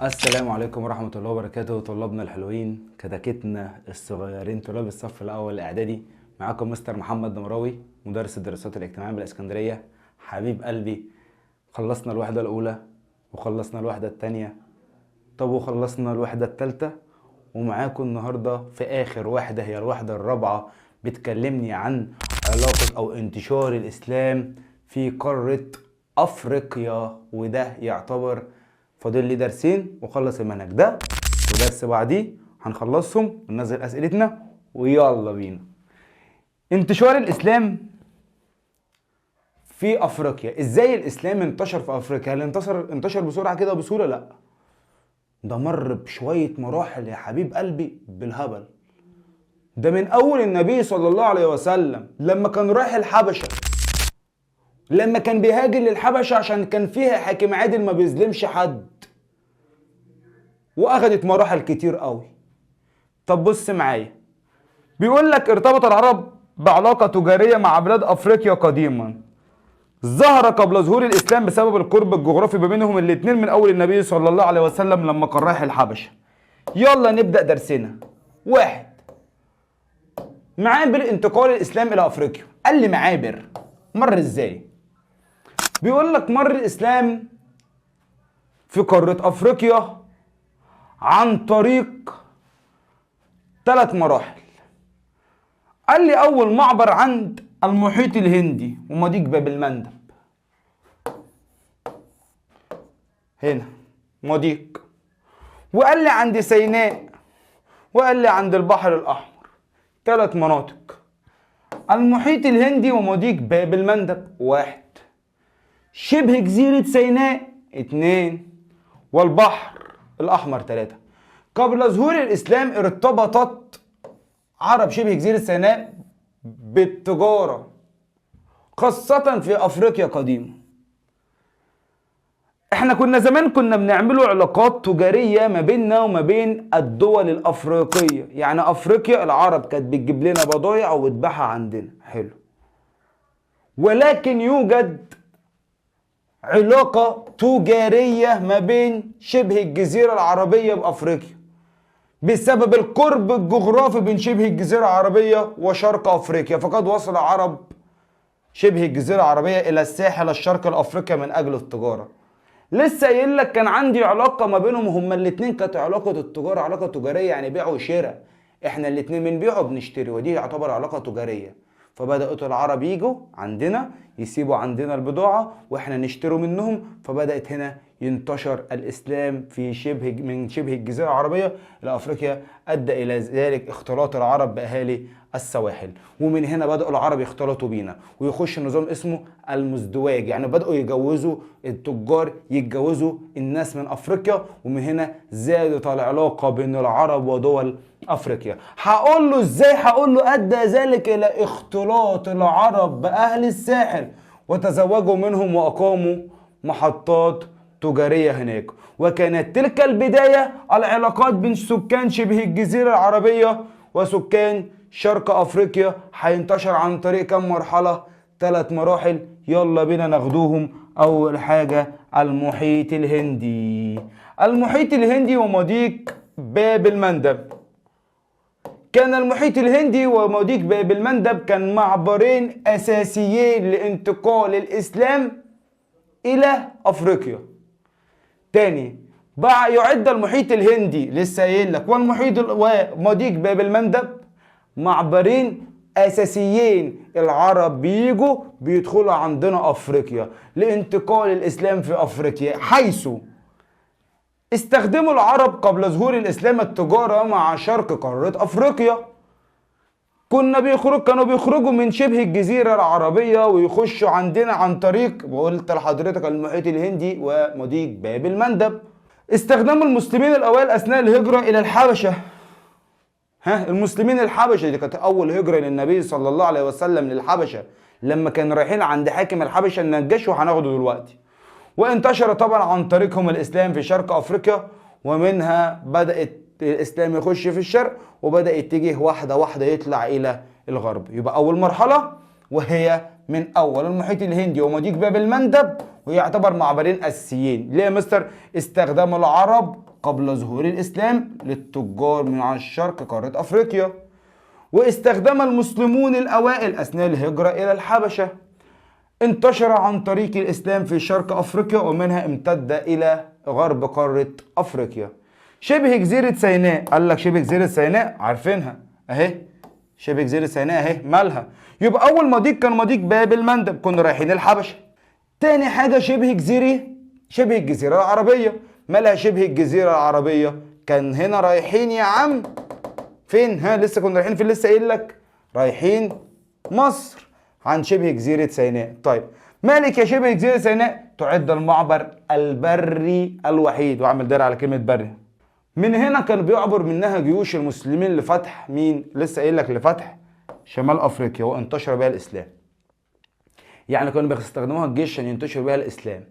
السلام عليكم ورحمة الله وبركاته. طلابنا الحلوين، كتاكيتنا الصغيرين، طلاب الصف الأول الإعدادي. معاكم مستر محمد دمراوي، مدرس الدراسات الاجتماعية بالإسكندرية. حبيب قلبي، خلصنا الوحدة الأولى وخلصنا الوحدة التانية، طب وخلصنا الوحدة التالتة، ومعاكم النهاردة في آخر وحدة هي الوحدة الرابعة، بتكلمني عن علاقة أو انتشار الإسلام في قارة أفريقيا. وده يعتبر فاضل لي درسين وخلص المنهج ده، ودرس بعديه هنخلصهم وننزل اسئلتنا ويلا بينا. انتشار الاسلام في افريقيا. ازاي الاسلام انتشر في افريقيا؟ هل انتشر بسرعه كده بسهوله؟ لا، ده مر بشويه مراحل يا حبيب قلبي بالهبل. ده من اول النبي صلى الله عليه وسلم لما كان رايح الحبشه، لما كان بيهاجر للحبشه عشان كان فيها حاكم عادل ما بيظلمش حد، واخدت مراحل كتير قوي. طب بص معايا، بيقول لك ارتبط العرب بعلاقة تجارية مع بلاد افريقيا قديما، ظهر قبل ظهور الاسلام بسبب القرب الجغرافي ما بينهم الاتنين من اول النبي صلى الله عليه وسلم لما كان رايح الحبشة. يلا نبدأ درسنا. واحد، معابر انتقال الاسلام الى افريقيا. قال لي معابر، مر ازاي؟ بيقول لك مر الاسلام في قارة افريقيا عن طريق 3 مراحل. قال لي اول معبر عند المحيط الهندي ومضيق باب المندب، هنا مضيق، وقال لي عند سيناء، وقال لي عند البحر الاحمر. 3 مناطق، المحيط الهندي ومضيق باب المندب 1، شبه جزيرة سيناء 2، والبحر الاحمر 3. قبل ظهور الاسلام ارتبطت عرب شبه جزيرة سيناء بالتجارة، خاصة في أفريقيا قديما. احنا كنا زمان بنعملوا علاقات تجارية ما بيننا وما بين الدول الأفريقية، يعني أفريقيا العرب كانت بتجيب لنا بضايع وتبيعها عندنا، حلو. ولكن يوجد علاقة تجارية ما بين شبه الجزيرة العربية بأفريقيا بسبب القرب الجغرافي بين شبه الجزيرة العربية وشرق أفريقيا، فقد وصل عرب شبه الجزيرة العربية إلى الساحل الشرقي لأفريقيا من أجل التجارة. لسه قايل لك كان عندي علاقة ما بينهم هما الاتنين، كانت علاقة التجارة، علاقة تجارية يعني بيع وشراء، احنا الاتنين بنبيع وبنشتري، ودي يعتبر علاقة تجارية. فبدأت العرب يجوا عندنا يسيبوا عندنا البضاعة واحنا نشتروا منهم، فبدأت هنا ينتشر الإسلام في من شبه الجزيرة العربية إلى أفريقيا، أدى إلى ذلك اختلاط العرب بأهالي السواحل، ومن هنا بدأوا العرب يختلطوا بينا ويخش نظام اسمه المزدواج، يعني بدأوا يجوزوا التجار يتجوزوا الناس من أفريقيا، ومن هنا زادت العلاقة بين العرب ودول أفريقيا. هقول له إزاي؟ هقول له أدى ذلك إلى اختلاط العرب بأهل الساحل وتزوجوا منهم وأقاموا محطات تجارية هناك، وكانت تلك البداية العلاقات بين سكان شبه الجزيرة العربية وسكان شرق أفريقيا هينتشر عن طريق كم مرحلة؟ 3 مراحل. يلا بينا ناخدوهم. أول حاجة المحيط الهندي. المحيط الهندي ومضيق باب المندب. كان المحيط الهندي ومضيق باب المندب كان معبرين أساسيين لانتقال الإسلام إلى أفريقيا. تاني بقى يعد المحيط الهندي، لسه قايل لك، ومضيق باب المندب معبرين اساسيين العرب بيجوا بيدخلوا عندنا افريقيا لانتقال الاسلام في افريقيا، حيث استخدموا العرب قبل ظهور الاسلام التجارة مع شرق قارة افريقيا. كانوا بيخرجوا من شبه الجزيرة العربية ويخشوا عندنا عن طريق، وقلت لحضرتك، المحيط الهندي ومضيق باب المندب. استخدام المسلمين الأوائل أثناء الهجرة إلى الحبشة. المسلمين الحبشة دي كانت أول هجرة للنبي صلى الله عليه وسلم للحبشة، لما كانوا رايحين عند حاكم الحبشة النجاشي، وهناخده دلوقتي. وانتشر طبعا عن طريقهم الإسلام في شرق أفريقيا، ومنها بدأت الإسلام يخش في الشرق وبدأ يتجه واحدة واحدة يطلع إلى الغرب. يبقى أول مرحلة وهي من أول المحيط الهندي ومضيق باب المندب، ويعتبر معبرين أساسيين. ليه يا مستر؟ استخدام العرب قبل ظهور الإسلام للتجار من على الشرق قارة أفريقيا، واستخدم المسلمون الأوائل أثناء الهجرة إلى الحبشة. انتشر عن طريق الإسلام في شرق أفريقيا ومنها امتد إلى غرب قارة أفريقيا. شبه جزيرة سيناء، قال لك شبه جزيرة سيناء عارفينها أهي، شبه جزيرة سيناء أهي مالها؟ يبقى أول مضيق كان مضيق باب المندب، كنا رايحين الحبشة. تاني حاجة شبه الجزيرة العربية، مالها شبه الجزيرة العربية؟ كان هنا رايحين يا عم فين؟ لسه كنا رايحين فين؟ لسه قايل لك رايحين مصر عن شبه جزيرة سيناء. طيب مالك يا شبه جزيرة سيناء؟ تعد المعبر البري الوحيد، واعمل دايرة على كلمة بري. من هنا كان بيعبر منها جيوش المسلمين لفتح مين؟ لسه قايل لك لفتح شمال افريقيا وانتشر بها الاسلام. يعني كانوا بيستخدموها الجيش عشان ينتشر بها الاسلام.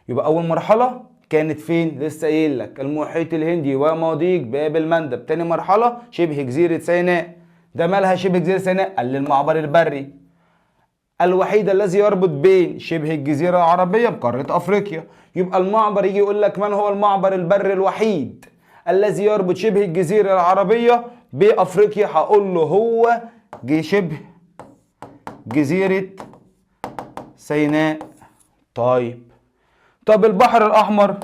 يبقى اول مرحلة كانت فين؟ لسه قايل لك المحيط الهندي ومضيق باب المندب. تاني مرحلة شبه جزيرة سيناء، ده مالها شبه جزيرة سيناء؟ قال المعبر البري الوحيد الذي يربط بين شبه الجزيرة العربية بقارة أفريقيا. يبقى المعبر يجي يقول لك من هو المعبر البري الوحيد الذي يربط شبه الجزيرة العربية بأفريقيا؟ هقول له هو شبه جزيرة سيناء. طب البحر الأحمر؟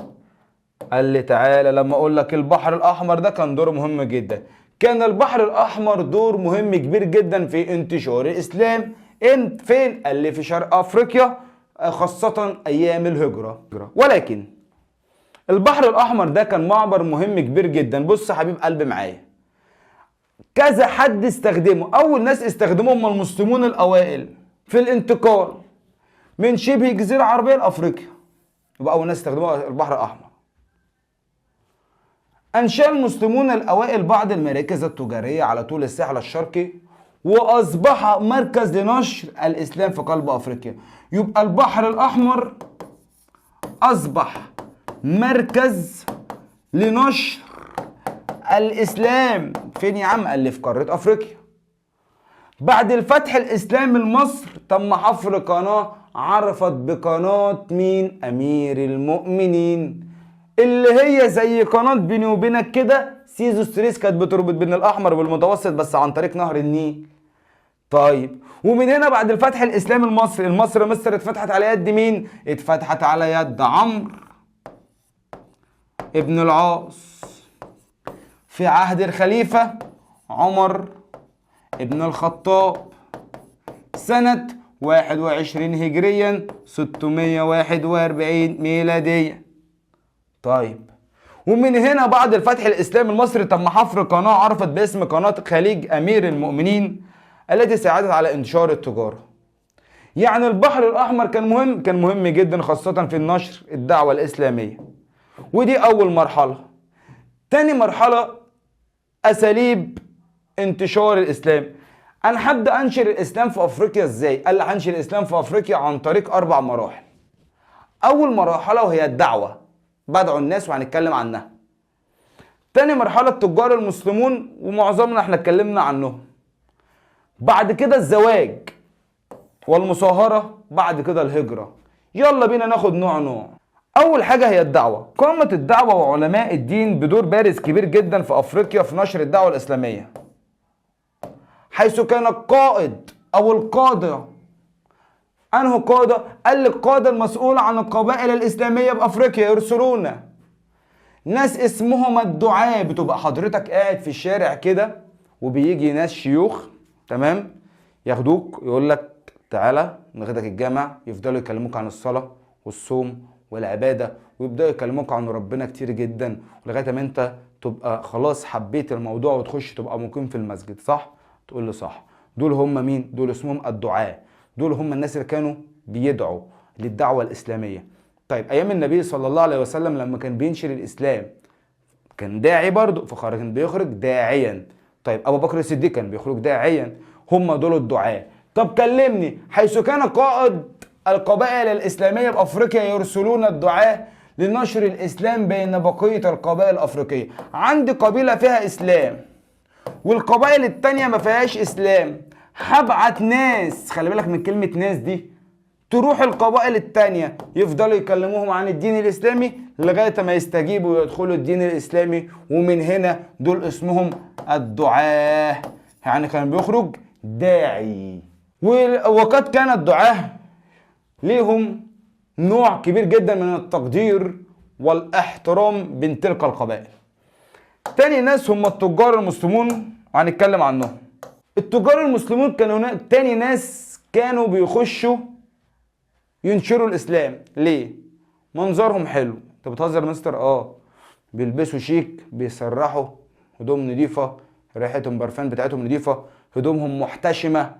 قال لي تعالى لما أقول لك البحر الأحمر ده كان دور مهم جدا. كان البحر الأحمر دور مهم كبير جدا في انتشار الإسلام. فين؟ قال لي في شرق أفريقيا، خاصة أيام الهجرة. ولكن البحر الأحمر ده كان معبر مهم كبير جدا. بص يا حبيب قلبي معايا، كذا حد استخدمه. أول ناس استخدموه هم المسلمون الأوائل في الانتقال من شبه الجزيرة العربية لأفريقيا. يبقى أول ناس استخدموه البحر الأحمر. أنشأ المسلمون الأوائل بعض المراكز التجارية على طول الساحل الشرقي، وأصبح مركز لنشر الإسلام في قلب أفريقيا. يبقى البحر الأحمر أصبح مركز لنشر الإسلام. فين يا عم؟ قال لي في قارة أفريقيا. بعد الفتح الإسلامي لمصر تم حفر قناة عرفت بقناة مين؟ أمير المؤمنين، اللي هي زي قناة بيني وبينك كده سيزو ستريس، كانت بتربط بين الأحمر والمتوسط بس عن طريق نهر النيل. طيب ومن هنا بعد الفتح الإسلامي لمصر، مصر اتفتحت على يد مين؟ اتفتحت على يد عمرو ابن العاص في عهد الخليفة عمر ابن الخطاب سنة 21 هجريا 641 ميلاديا. طيب ومن هنا بعد الفتح الإسلامي المصري تم حفر قناة عرفت باسم قناة خليج أمير المؤمنين التي ساعدت على انتشار التجارة. يعني البحر الأحمر كان مهم جدا خاصة في النشر الدعوة الإسلامية. ودي أول مرحلة. تاني مرحلة أساليب انتشار الإسلام. أنا هبدأ أنشر الإسلام في أفريقيا إزاي؟ قال لي هنشر الإسلام في أفريقيا عن طريق 4 مراحل. أول مرحلة وهي الدعوة، بدعو الناس وهنتكلم عنها. تاني مرحلة التجار المسلمون ومعظمنا احنا اتكلمنا عنهم. بعد كده الزواج والمصاهرة، بعد كده الهجرة. يلا بينا ناخد نوع. أول حاجة هي الدعوة. قامت الدعوة وعلماء الدين بدور بارز كبير جدا في أفريقيا في نشر الدعوة الإسلامية، حيث كان القائد أو القادة. أنه قادة؟ قال لك القادة المسؤول عن القبائل الإسلامية بأفريقيا يرسلون ناس اسمهم الدعاة. بتبقى حضرتك قاعد في الشارع كده وبيجي ناس شيوخ، تمام، ياخدوك يقول لك تعالى ناخدك الجامع، يفضلوا يكلموك عن الصلاة والصوم والعبادة، ويبدأوا يكلموك عن ربنا كتير جدا لغاية ما انت تبقى خلاص حبيت الموضوع وتخش تبقى مقيم في المسجد. صح؟ تقول لي صح. دول هم مين؟ دول اسمهم الدعاة. دول هم الناس اللي كانوا بيدعوا للدعوة الإسلامية. طيب أيام النبي صلى الله عليه وسلم لما كان بينشر الإسلام كان داعي برضه، كان بيخرج داعيا. طيب أبو بكر الصديق كان بيخرج داعيا. هم دول الدعاة. طب كلمني، حيث كان قائد القبائل الإسلامية بأفريقيا يرسلون الدعاة لنشر الإسلام بين بقية القبائل الأفريقية. عندي قبيلة فيها إسلام والقبائل التانية ما فيهاش إسلام، هبعت ناس، خلي بالك من كلمة ناس دي، تروح القبائل التانية يفضلوا يكلموهم عن الدين الإسلامي لغاية ما يستجيبوا ويدخلوا الدين الإسلامي. ومن هنا دول اسمهم الدعاة، يعني كان بيخرج داعي. وقد كان الدعاة ليهم نوع كبير جدا من التقدير والاحترام بين تلك القبائل. تاني ناس هم التجار المسلمون، وهنتكلم عنهم. التجار المسلمون كانوا تاني ناس كانوا بيخشوا ينشروا الإسلام. ليه؟ منظرهم حلو. انت بتهزر يا مستر؟ بيلبسوا شيك، بيسرحوا هدوم نضيفة، ريحتهم برفان بتاعتهم نضيفة، هدومهم محتشمة،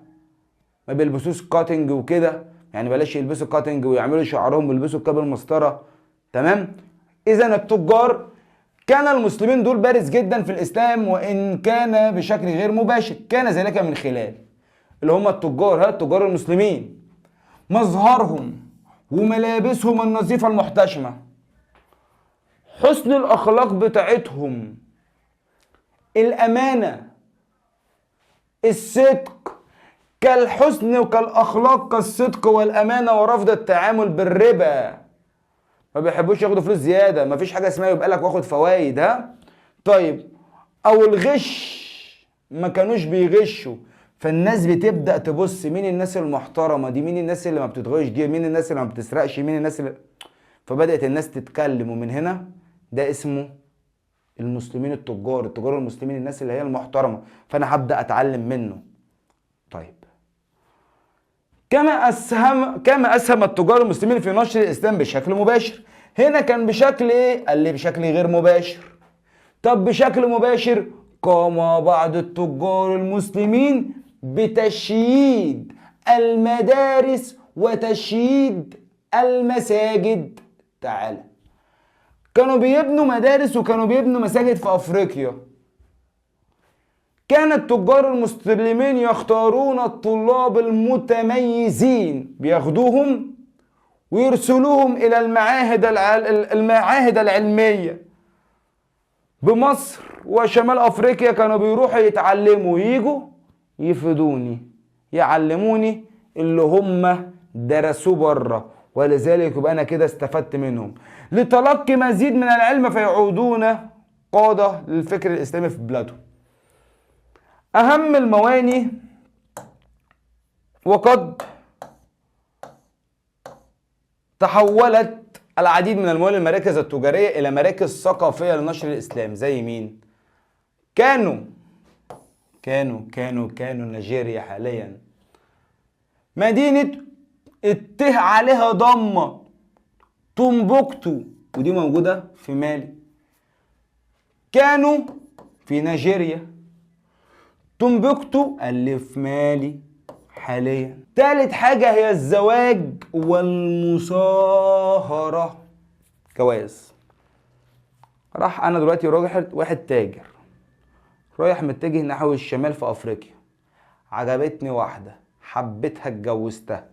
ما بيلبسوش كاتنج وكده، يعني بلاش يلبسوا كاتنج ويعملوا شعرهم ويلبسوا كاب المسطرة. تمام؟ إذا التجار كان المسلمين دول بارز جدا في الإسلام، وإن كان بشكل غير مباشر. كان ذلك من خلال اللي هم التجار، التجار المسلمين، مظهرهم وملابسهم النظيفة المحتشمة، حسن الأخلاق بتاعتهم، الأمانة، الصدق، كالحسن وكالأخلاق كالصدق والأمانة ورفض التعامل بالربا. ما بيحبوش ياخدوا فلوس زيادة، ما فيش حاجة اسمها يبقى لك واخد فوايد. طيب، أو الغش، ما كانوش بيغشوا. فالناس بتبدأ تبص مين الناس المحترمة دي، مين الناس اللي ما بتتغش دي، مين الناس اللي ما بتسرقش، مين الناس اللي... فبدأت الناس تتكلم. ومن هنا ده اسمه المسلمين التجار المسلمين، الناس اللي هي المحترمة. فأنا هبدأ أتعلم منه. طيب، كما أسهم التجار المسلمين في نشر الإسلام بشكل مباشر. هنا كان بشكل إيه؟ قال لي بشكل غير مباشر. طب بشكل مباشر، قام بعض التجار المسلمين بتشييد المدارس وتشييد المساجد. تعالى، كانوا بيبنوا مدارس وكانوا بيبنوا مساجد في أفريقيا. كان التجار المسلمين يختارون الطلاب المتميزين، بياخدوهم ويرسلوهم إلى المعاهد العلمية بمصر وشمال أفريقيا. كانوا بيروحوا يتعلموا، ييجوا يفيدوني، يعلموني اللي هم درسوه بره، ولذلك يبقى أنا كده استفدت منهم لتلقي مزيد من العلم، فيعودون قادة للفكر الإسلامي في بلادهم. أهم المواني، وقد تحولت العديد من المراكز التجارية إلى مراكز ثقافية لنشر الإسلام. زي مين؟ كانوا نيجيريا حاليا، مدينة عليها ضمة، تومبوكتو، ودي موجودة في مالي. كانوا في نيجيريا، تومبوكتو اللي في مالي حاليا. ثالث حاجة هي الزواج والمصاهرة. جواز. راح أنا دلوقتي واحد تاجر رايح متجه نحو الشمال في أفريقيا، عجبتني واحدة، حبيتها، اتجوزتها.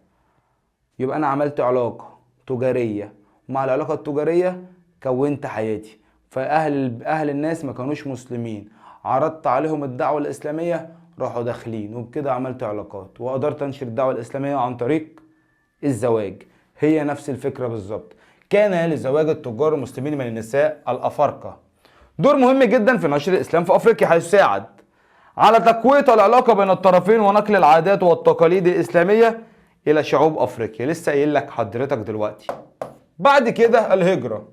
يبقى أنا عملت علاقة تجارية، ومع العلاقة التجارية كونت حياتي. فأهل الناس ما كانوش مسلمين، عرضت عليهم الدعوة الإسلامية، راحوا داخلين، وبكده عملت علاقات وقدرت أنشر الدعوة الإسلامية عن طريق الزواج. هي نفس الفكرة بالظبط. كان لزواج التجار المسلمين من النساء الأفارقة دور مهم جدا في نشر الإسلام في أفريقيا، حيث ساعد على تقوية العلاقة بين الطرفين ونقل العادات والتقاليد الإسلامية إلى شعوب أفريقيا. لسه قايل لك حضرتك دلوقتي. بعد كده الهجرة.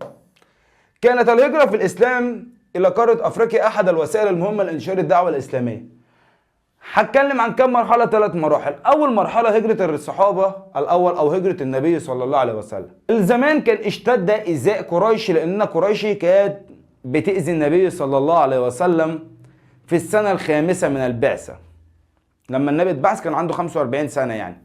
كانت الهجرة في الإسلام إلى قارة أفريقيا أحد الوسائل المهمة لإنشار الدعوة الإسلامية. هتكلم عن كم مرحلة؟ 3 مراحل. أول مرحلة هجرة الصحابة الأول، أو هجرة النبي صلى الله عليه وسلم. الزمان كان اشتد إيذاء قريش، لأن قريش كانت بتأذي النبي صلى الله عليه وسلم في السنة الخامسة من البعثة. لما النبي اتبعث كان عنده 45 سنة يعني.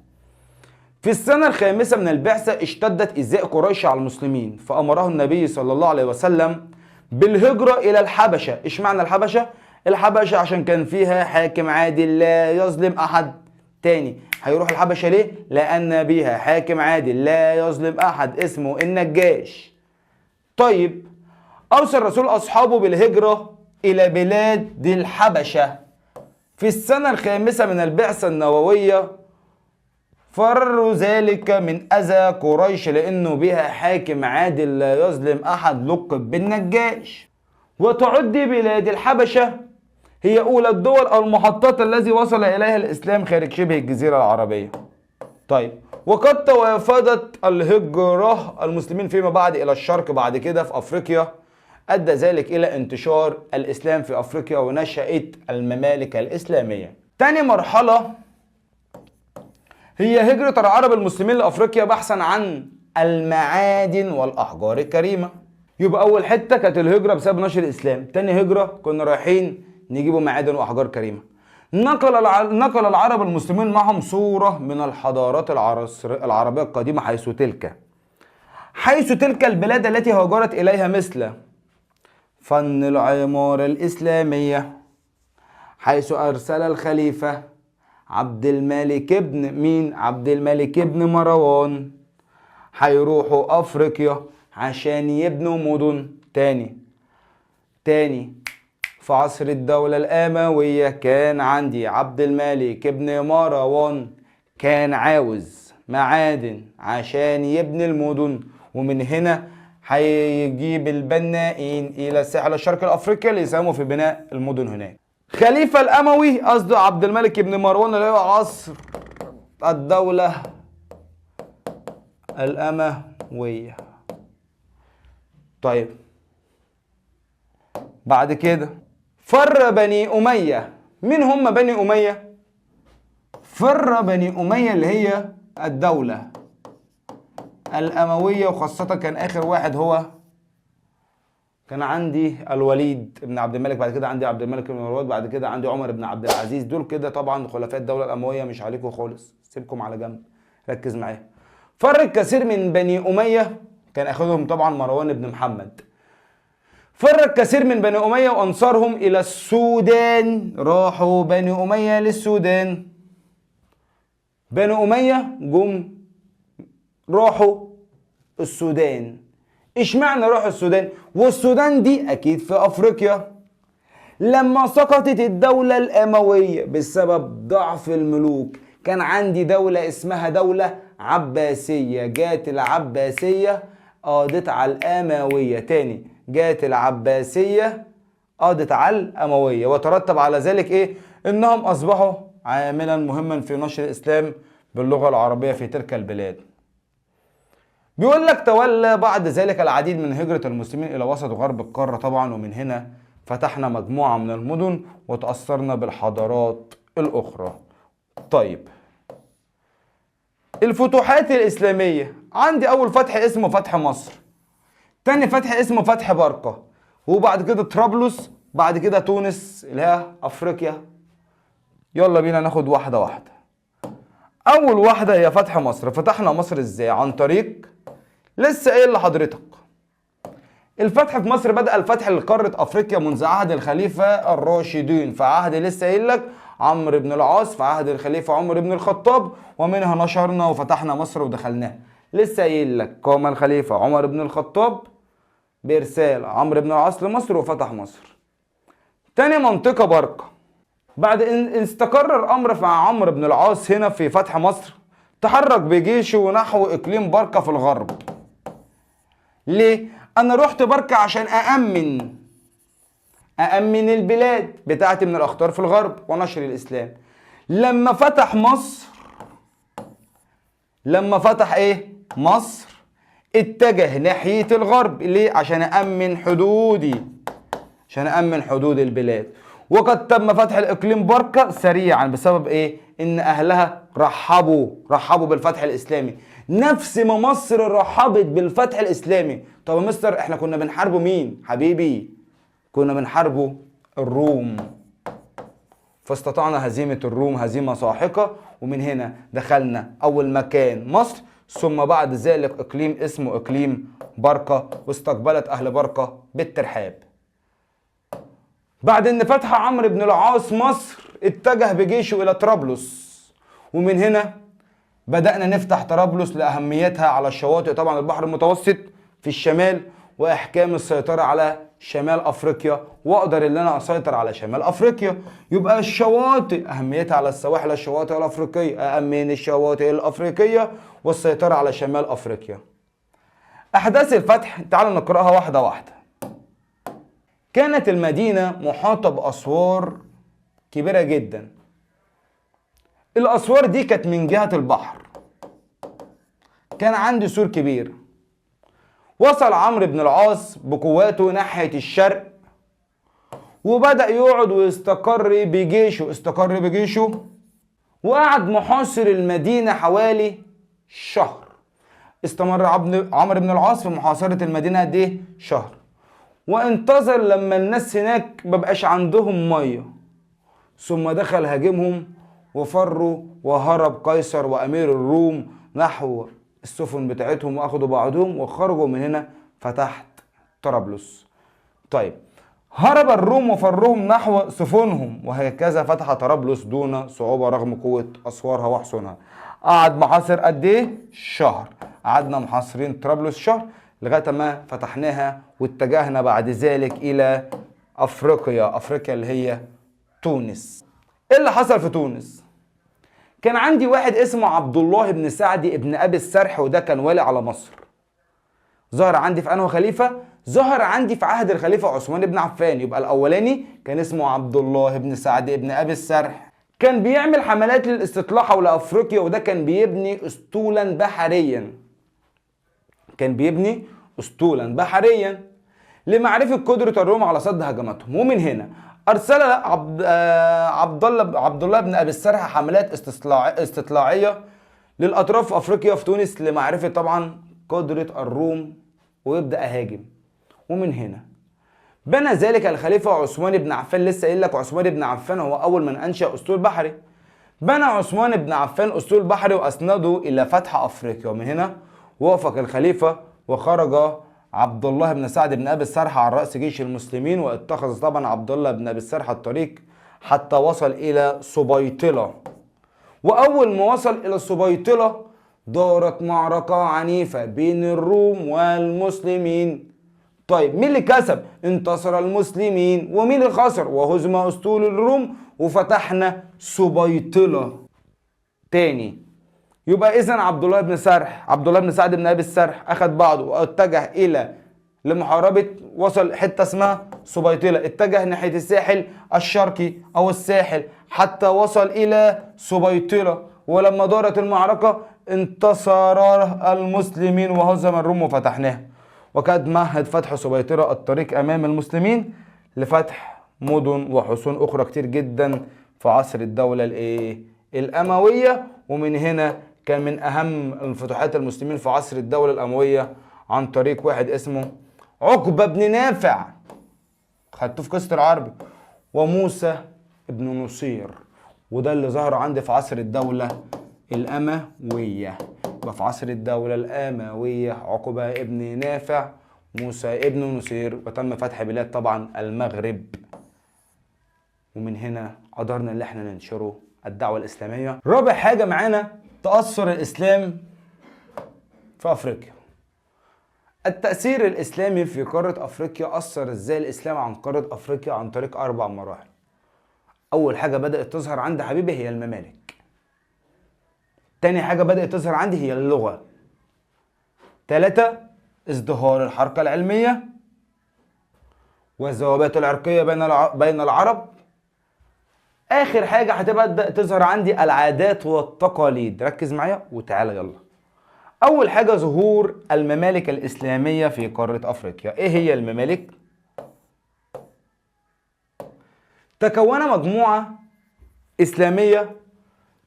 في السنة الخامسة من البعثة اشتدت إيذاء قريش على المسلمين، فأمره النبي صلى الله عليه وسلم بالهجرة إلى الحبشة. إيش معنى الحبشة؟ الحبشة عشان كان فيها حاكم عادل لا يظلم أحد. تاني، هيروح الحبشة ليه؟ لأن بيها حاكم عادل لا يظلم أحد اسمه النجاش. طيب، أوصى الرسول أصحابه بالهجرة إلى بلاد الحبشة في السنة الخامسة من البعثة النبوية، فروا ذلك من أذى قريش لأنه بها حاكم عادل لا يظلم أحد لقب بالنجاش. وتعد بلاد الحبشة هي أولى الدول أو المحطات التي وصل إليها الإسلام خارج شبه الجزيرة العربية. طيب، وقد توافدت الهجرة المسلمين فيما بعد إلى الشرق بعد كده في أفريقيا، أدى ذلك إلى انتشار الإسلام في أفريقيا ونشأت الممالك الإسلامية. تاني مرحلة هي هجرة العرب المسلمين لأفريقيا بحثا عن المعادن والأحجار الكريمة. يبقى أول حتة كانت الهجرة بسبب نشر الإسلام، تاني هجرة كنا رايحين نجيبوا معادن وأحجار كريمة. نقل العرب المسلمين معهم صورة من الحضارات العربية القديمة حيث تلك البلاد التي هاجرت إليها مثل فن العمارة الإسلامية، حيث أرسل الخليفة عبد الملك ابن مروان هيروحوا أفريقيا عشان يبنوا مدن. تاني في عصر الدولة الأموية كان عندي عبد الملك ابن مروان كان عاوز معادن عشان يبني المدن، ومن هنا هيجيب البنائين إلى الساحل الشرقي الأفريقي ليساهموا في بناء المدن هناك. خليفة الأموي قصده عبد الملك ابن مروان اللي هو عصر الدولة الأموية. طيب، بعد كده فر بني أمية. مين هم بني أمية؟ فر بني أمية اللي هي الدولة الأموية، وخاصة كان آخر واحد هو كان عندي الوليد بن عبد الملك، بعد كده عندي عبد الملك بن مروان، بعد كده عندي عمر بن عبد العزيز. دول كده طبعا خلفاء الدولة الأموية، مش عليكم خالص، سيبكم على جنب، ركز معايا. فر الكثير من بني أمية، كان أخذهم طبعا مروان بن محمد. فر الكثير من بني أمية وأنصارهم إلى السودان، راحوا بني أمية للسودان. بني أمية راحوا السودان. اشمعنى راحوا السودان؟ والسودان دي أكيد في أفريقيا. لما سقطت الدولة الأموية بسبب ضعف الملوك، كان عندي دولة اسمها دولة عباسية، جات العباسية قضت على الأموية. تاني، جات العباسية قضت على الأموية، وترتب على ذلك إيه؟ إنهم أصبحوا عاملا مهما في نشر الإسلام باللغة العربية في تلك البلاد. بيقول لك تولى بعد ذلك العديد من هجرة المسلمين إلى وسط وغرب القارة طبعا، ومن هنا فتحنا مجموعة من المدن وتأثرنا بالحضارات الأخرى. طيب، الفتوحات الإسلامية، عندي أول فتح اسمه فتح مصر، تاني فتح اسمه فتح برقة، وبعد كده طرابلس، بعد كده تونس اللي هي أفريقيا. يلا بينا ناخد واحدة واحدة. أول واحدة هي فتح مصر. فتحنا مصر إزاي؟ عن طريق لسه قايل لحضرتك الفتح في مصر بدأ الفتح لقارة أفريقيا منذ عهد الخليفة الراشدين، في عهد لسه قايل لك عمرو بن العاص، في عهد الخليفة عمر بن الخطاب، ومنها نشرنا وفتحنا مصر ودخلناها. لسه قايل لك قام الخليفة عمر بن الخطاب بإرسال عمرو بن العاص لمصر وفتح مصر. تاني منطقة برقة. بعد ان استقر الأمر مع عمرو بن العاص هنا في فتح مصر، تحرك بجيشه نحو إقليم برقة في الغرب. ليه؟ أنا رحت برقة عشان أأمن البلاد بتاعتي من الأخطار في الغرب ونشر الإسلام. لما فتح مصر اتجه ناحية الغرب. ليه؟ عشان أأمن حدود البلاد. وقد تم فتح الإقليم برقة سريعا بسبب إيه؟ إن أهلها رحبوا بالفتح الإسلامي، نفس ما مصر رحبت بالفتح الإسلامي. طب يا مستر إحنا كنا بنحاربوا مين؟ حبيبي، كنا بنحاربوا الروم، فاستطعنا هزيمة الروم هزيمة ساحقة، ومن هنا دخلنا أول مكان مصر، ثم بعد ذلك إقليم اسمه إقليم برقة، واستقبلت أهل برقة بالترحاب. بعد ان فتح عمرو بن العاص مصر اتجه بجيشه الى طرابلس، ومن هنا بدأنا نفتح طرابلس لأهميتها على الشواطئ طبعا البحر المتوسط في الشمال، وإحكام السيطرة على شمال افريقيا، واقدر ان انا اسيطر على شمال افريقيا. يبقى الشواطئ اهميتها على السواحل الشواطئ الافريقيه اهم من الشواطئ الافريقيه، والسيطره على شمال افريقيا. احداث الفتح تعالوا نقراها واحده واحده. كانت المدينه محاطه باسوار كبيره جدا. الاسوار دي كانت من جهه البحر، كان عندي سور كبير. وصل عمرو بن العاص بقواته ناحيه الشرق، وبدأ يقعد ويستقر بجيشه، وقعد محاصر المدينة حوالي شهر. استمر عمرو بن العاص في محاصرة المدينة قد ايه؟ شهر. وانتظر لما الناس هناك مبقاش عندهم مية، ثم دخل هاجمهم وفروا، وهرب قيصر وأمير الروم نحو السفن بتاعتهم، وأخدوا بعضهم وخرجوا من هنا فتحت طرابلس. طيب، هرب الروم وفرهم نحو سفنهم، وهكذا فتح طرابلس دون صعوبة رغم قوة أسوارها وحصونها. قعد محاصر قد ايه؟ شهر. قعدنا محاصرين طرابلس شهر لغاية ما فتحناها، واتجهنا بعد ذلك إلى أفريقيا اللي هي تونس. ايه اللي حصل في تونس؟ كان عندي واحد اسمه عبد الله بن سعد ابن أبي السرح، وده كان والي على مصر. ظهر عندي في انه خليفة؟ ظهر عندي في عهد الخليفة عثمان بن عفان. يبقى الاولاني كان اسمه عبد الله بن سعد ابن ابي السرح، كان بيعمل حملات للاستطلاع حول افريقيا، وده كان بيبني اسطولا بحريا لمعرفة قدرة الروم على صد هجماتهم. ومن هنا ارسل عبد الله بن ابي السرح حملات استطلاعية للاطراف في افريقيا في تونس لمعرفة طبعا قدرة الروم، ويبدأ أهاجم. ومن هنا بنى ذلك الخليفة عثمان بن عفان. لسه قايل لك عثمان بن عفان هو أول من أنشأ أسطول بحري. بنى عثمان بن عفان أسطول بحري وأسنده إلى فتح أفريقيا. ومن هنا وافق الخليفة، وخرج عبد الله بن سعد بن أبي السرح على رأس جيش المسلمين، واتخذ طبعا عبد الله بن أبي السرح الطريق حتى وصل إلى سبيطلة. وأول ما وصل إلى سبيطلة دارت معركة عنيفة بين الروم والمسلمين. طيب، مين اللي كسب؟ انتصر المسلمين. ومين اللي خسر؟ وهزم أسطول الروم وفتحنا سبيطلة تاني. يبقى إذن عبد الله بن سعد بن أبي السرح أخذ بعضه واتجه إلى لمحاربة، وصل حتة اسمها سبيطلة، اتجه ناحية الساحل الشرقي أو الساحل حتى وصل إلى سبيطلة. ولما دارت المعركة انتصر المسلمين وهزم الروم وفتحناها، وكاد مهد فتح سبيطرة الطريق أمام المسلمين لفتح مدن وحصون أخرى كتير جدا في عصر الدولة الأموية. ومن هنا كان من أهم الفتوحات المسلمين في عصر الدولة الأموية عن طريق واحد اسمه عقبة بن نافع، خدته في قصة العربي، وموسى بن نصير. وده اللي ظهر عندي في عصر الدولة الأموية. وفي عصر الدولة الأموية عقبة ابن نافع، موسى ابن نصير، وتم فتح بلاد طبعا المغرب. ومن هنا قدرنا اللي احنا ننشره الدعوة الإسلامية. رابع حاجة معانا تأثر الإسلام في أفريقيا. التأثير الإسلامي في قارة أفريقيا أثر إزاي الإسلام عن قارة أفريقيا؟ عن طريق 4 مراحل. أول حاجة بدأت تظهر عند حبيبي هي الممالك. تاني حاجة بدأت تظهر عندي هي اللغة. 3 ازدهار الحركة العلمية والذوبات العرقية بين العرب. آخر حاجة هتبدأ تظهر عندي العادات والتقاليد. ركز معايا وتعالى يلا. أول حاجة ظهور الممالك الإسلامية في قارة أفريقيا. إيه هي الممالك؟ تكون مجموعة إسلامية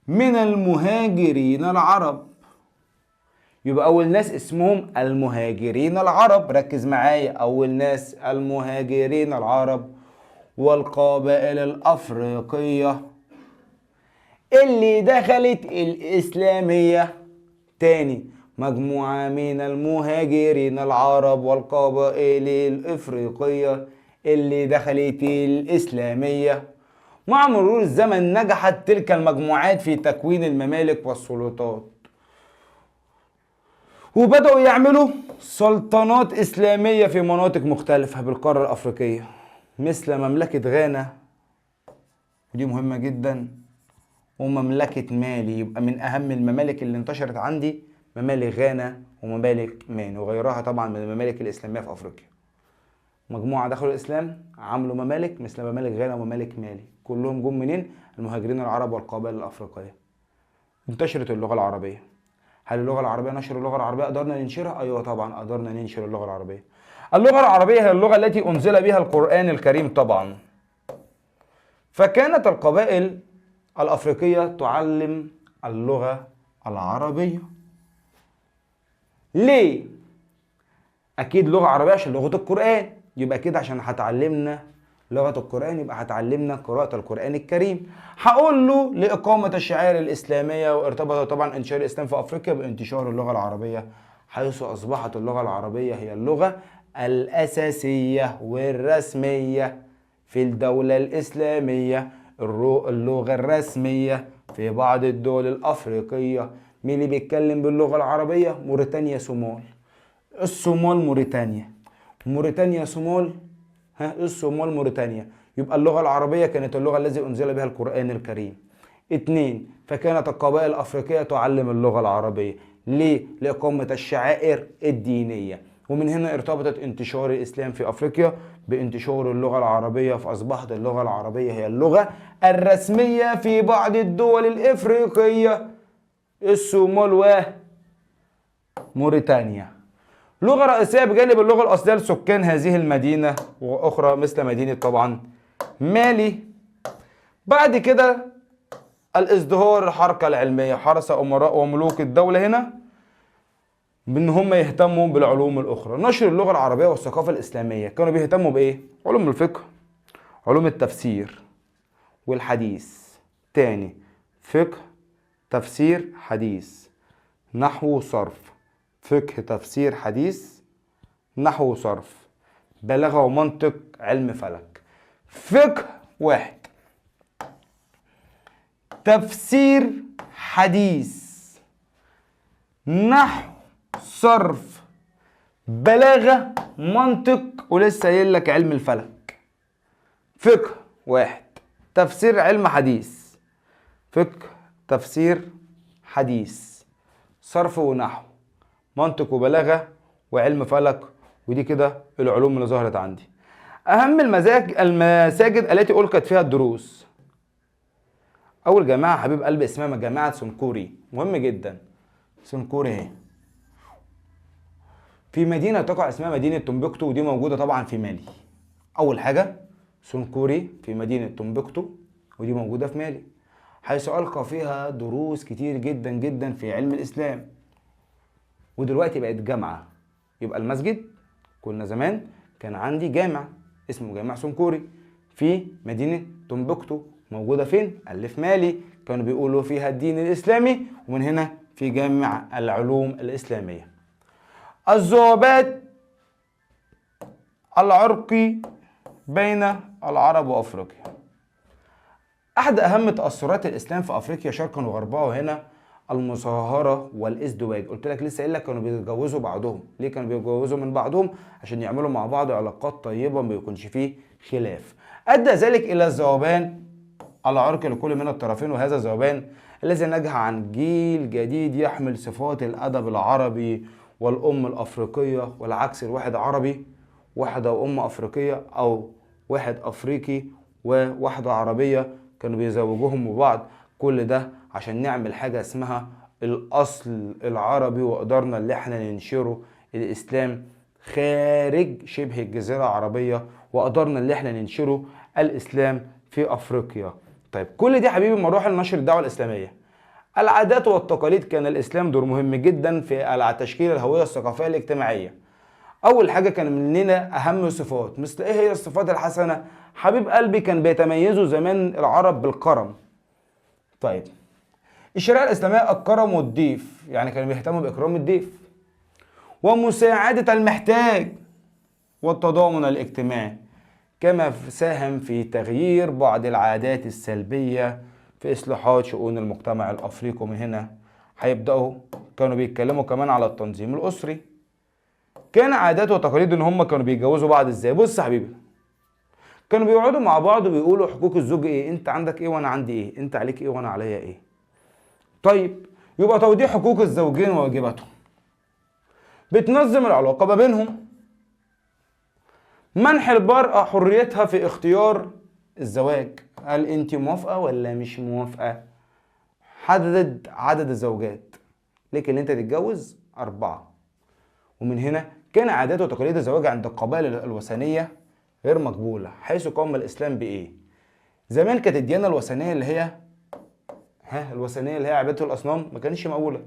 من المهاجرين العرب. يبقى أول ناس اسمهم المهاجرين العرب. ركز معايا، أول ناس المهاجرين العرب والقبائل الأفريقية اللي دخلت الإسلامية. تاني، مجموعة من المهاجرين العرب والقبائل الأفريقية اللي دخلت الإسلامية. مع مرور الزمن نجحت تلك المجموعات في تكوين الممالك والسلطات، وبدأوا يعملوا سلطنات إسلامية في مناطق مختلفة بالقارة الأفريقية، مثل مملكة غانا، ودي مهمة جدا، ومملكة مالي. يبقى من أهم الممالك اللي انتشرت عندي ممالك غانا وممالك مالي، وغيرها طبعا من الممالك الإسلامية في أفريقيا. مجموعة دخلوا الإسلام عملوا ممالك مثل ممالك غانا وممالك مالي، كلهم جم منين؟ المهاجرين العرب والقبائل الأفريقية. انتشرت اللغة العربية. هل اللغة العربية نشر اللغة العربية قدرنا ننشرها؟ أيوة طبعا قدرنا ننشر اللغة العربية. اللغة العربية هي اللغة التي أنزل بها القرآن الكريم طبعا. فكانت القبائل الأفريقية تعلم اللغة العربية. ليه؟ أكيد لغة عربية عشان لغة القرآن، يبقى كده عشان هتعلمنا لغة القرآن يبقى هتعلمنا قراءة القرآن الكريم. هقول له لإقامة الشعائر الإسلامية، وارتبط طبعا انتشار الإسلام في أفريقيا بانتشار اللغة العربية، حيث أصبحت اللغة العربية هي اللغة الأساسية والرسمية في الدولة الإسلامية، اللغة الرسمية في بعض الدول الأفريقية. مين اللي بيتكلم باللغة العربية؟ موريتانيا صومال. الصومال موريتانيا، موريتانيا صومال، الصومال موريتانيا. يبقى اللغة العربية كانت اللغة التي أنزل بها القرآن الكريم. 2. فكانت القبائل الأفريقية تعلم اللغة العربية. ليه؟ لإقامة الشعائر الدينية. ومن هنا ارتبطت انتشار الإسلام في أفريقيا بانتشار اللغة العربية، فأصبحت اللغة العربية هي اللغة الرسمية في بعض الدول الإفريقية، الصومال وموريتانيا. لغة رئيسية بجانب اللغة الأصلية لسكان هذه المدينة، وأخرى مثل مدينة طبعا مالي. بعد كده الازدهار، الحركة العلمية، حرص أمراء وملوك الدولة هنا بأن هم يهتموا بالعلوم الأخرى. نشر اللغة العربية والثقافة الإسلامية. كانوا بيهتموا بإيه؟ علوم الفقه، علوم التفسير والحديث. تاني، فقه، تفسير، حديث، نحو وصرف. فقه، تفسير، حديث، نحو وصرف، بلاغة ومنطق، علم فلك. فقه 1، تفسير، حديث، نحو، صرف، بلاغة، منطق، ولسه قايل لك علم الفلك. فقه 1، تفسير، علم حديث. فقه، تفسير، حديث، صرف ونحو، منطق وبلاغة وعلم فلك. ودي كده العلوم اللي ظهرت عندي. أهم المساجد التي ألقت فيها الدروس. أول جامعة حبيب قلبي اسمها جامعة سنكوري، مهم جدا. سنكوري اهي في مدينة تقع اسمها مدينة تومبكتو، ودي موجودة طبعا في مالي. أول حاجة سنكوري في مدينة تومبكتو، ودي موجودة في مالي، حيث ألقى فيها دروس كتير جدا جدا في علم الإسلام. ودلوقتي بقت جامعة. يبقى المسجد، كنا زمان كان عندي جامع اسمه جامع سنكوري في مدينة تومبكتو، موجودة فين؟ قال لي في مالي. كانوا بيقولوا فيها الدين الإسلامي، ومن هنا في جامع العلوم الإسلامية. الذبابات العرقي بين العرب وأفريقيا. أحد أهم تأثرات الإسلام في أفريقيا شرقا وغربها، وهنا المصاهرة والازدواج. قلت لك لسه قايل لك كانوا بيتجوزوا بعضهم. ليه كانوا بيتجوزوا من بعضهم؟ عشان يعملوا مع بعض علاقات طيبة ما يكونش فيه خلاف. أدى ذلك إلى الذوبان العرقي لكل من الطرفين، وهذا الذوبان الذي نجح عن جيل جديد يحمل صفات الأدب العربي والأم الأفريقية، والعكس، الواحد عربي واحدة وأم أفريقية، أو واحد أفريقي وواحدة عربية كانوا بيزوجوهم ببعض. كل ده عشان نعمل حاجة اسمها الأصل العربي، وقدرنا اللي احنا ننشره الإسلام خارج شبه الجزيرة العربية، وقدرنا اللي احنا ننشره الإسلام في أفريقيا. طيب كل دي حبيبي مراحل نشر الدعوة الإسلامية. العادات والتقاليد، كان الإسلام دور مهم جدا في تشكيل الهوية الثقافية الاجتماعية. أول حاجة كان مننا أهم صفات، مثل إيه هي الصفات الحسنة؟ حبيب قلبي كان بيتميزوا زمان العرب بالكرم. طيب الشريعة الإسلامية الكرم والضيف، يعني كانوا بيهتموا بإكرام الضيف ومساعدة المحتاج والتضامن الاجتماعي، كما ساهم في تغيير بعض العادات السلبية في إصلاحات شؤون المجتمع الأفريقي. ومن هنا هيبدأوا كانوا بيتكلموا كمان على التنظيم الأسري. كان عادات وتقاليد ان هم كانوا بيتجوزوا بعض ازاي. بص يا حبيبي، كانوا بيقعدوا مع بعض وبيقولوا حقوق الزوج ايه، انت عندك ايه وانا عندي ايه، انت عليك ايه وانا عليا ايه. طيب يبقى توضيح حقوق الزوجين وواجباتهم. بتنظم العلاقة ما بينهم. منح المرأة حريتها في اختيار الزواج، هل انت موافقة ولا مش موافقة. حدد عدد الزوجات، لكن اللي انت تتجوز 4. ومن هنا كان عادات وتقاليد الزواج عند القبائل الوثنية غير مقبولة، حيث قام الإسلام بإيه؟ زمان كانت الديانة الوثنية اللي هي عبادة الأصنام ما كانتش مقبولة.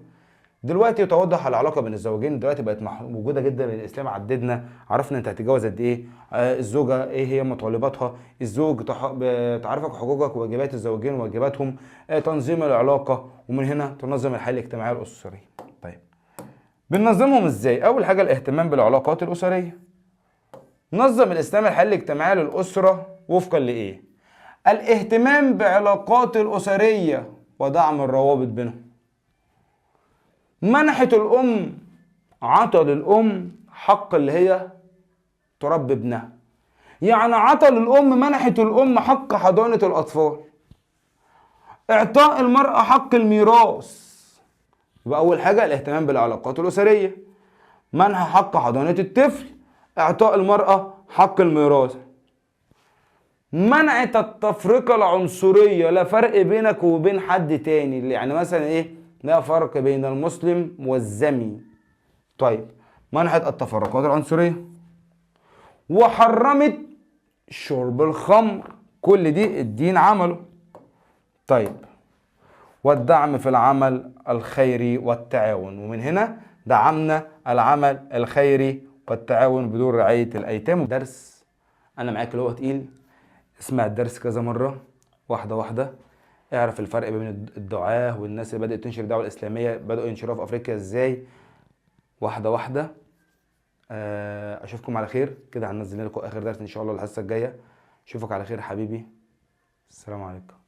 دلوقتي توضح العلاقة بين الزوجين، دلوقتي بقت موجودة جدا بين الإسلام. عددنا، عرفنا أنت هتتجوز قد إيه، الزوجة إيه هي متطلباتها، الزوج تعرفك حقوقك وواجبات الزوجين وواجباتهم، تنظيم العلاقة، ومن هنا تنظم الحياة الاجتماعية الأسرية. طيب بننظمهم إزاي؟ أول حاجة الاهتمام بالعلاقات الأسرية. نظم الإسلام الحياة الاجتماعية للأسرة وفقا لإيه؟ الاهتمام بعلاقات الأسرية ودعم الروابط بينهم. منحت الأم، عطى للأم حق اللي هي تربي ابنها. يعني عطى للأم، منحت الأم حق حضانة الأطفال. إعطاء المرأة حق الميراث. يبقى أول حاجة الاهتمام بالعلاقات الأسرية، منح حق حضانة الطفل، إعطاء المرأة حق الميراث. منعت التفرقة العنصرية، لا فرق بينك وبين حد تاني، يعني مثلا ايه، لا فرق بين المسلم والذمي. طيب منعت التفرقات العنصرية، وحرمت شرب الخمر، كل دي الدين عمله. طيب والدعم في العمل الخيري والتعاون، ومن هنا دعمنا العمل الخيري والتعاون بدون رعاية الأيتام. درس أنا معاك اللي هو تقيل، اسمع الدرس كذا مرة، واحدة واحدة. اعرف الفرق بين الدعاة والناس اللي بدأت تنشر الدعوة الإسلامية، بدأوا ينشروها في أفريقيا ازاي، واحدة واحدة. أشوفكم على خير كده، هننزل لكم آخر درس إن شاء الله الحصة الجاية. أشوفك على خير حبيبي، السلام عليكم.